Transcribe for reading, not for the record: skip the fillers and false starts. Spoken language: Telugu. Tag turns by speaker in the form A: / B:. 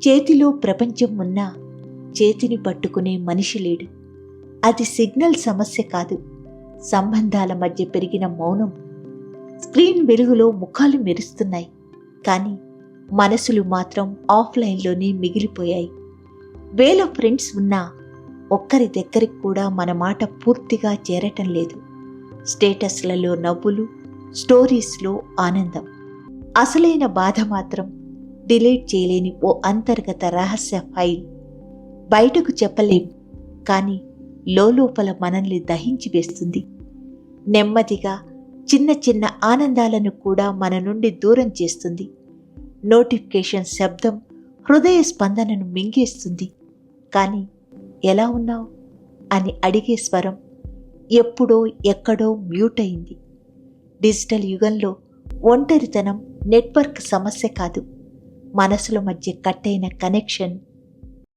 A: చేతిలో ప్రపంచం ఉన్నా చేతిని పట్టుకునే మనిషి లేడు. అది సిగ్నల్ సమస్య కాదు, సంబంధాల మధ్య పెరిగిన మౌనం. స్క్రీన్ వెలుగులో ముఖాలు మెరుస్తున్నాయి, కానీ మనసులు మాత్రం ఆఫ్లైన్లోనే మిగిలిపోయాయి. వేల ఫ్రెండ్స్ ఉన్నా ఒక్కరి దగ్గరికి కూడా మన మాట పూర్తిగా చేరటం లేదు. స్టేటస్లలో నవ్వులు, స్టోరీస్లో ఆనందం. అసలైన బాధ మాత్రం డిలీట్ చేయలేని ఓ అంతర్గత రహస్య ఫైల్. బయటకు చెప్పలేం, కానీ లోపల మనల్ని దహించి వేస్తుంది. నెమ్మదిగా చిన్న చిన్న ఆనందాలను కూడా మన నుండి దూరం చేస్తుంది. నోటిఫికేషన్ శబ్దం హృదయ స్పందనను మింగేస్తుంది. కానీ ఎలా ఉన్నావు అని అడిగే స్వరం ఎప్పుడో ఎక్కడో మ్యూట్ అయింది. డిజిటల్ యుగంలో ఒంటరితనం నెట్వర్క్ సమస్య కాదు, మనసుల మధ్య కట్టైన కనెక్షన్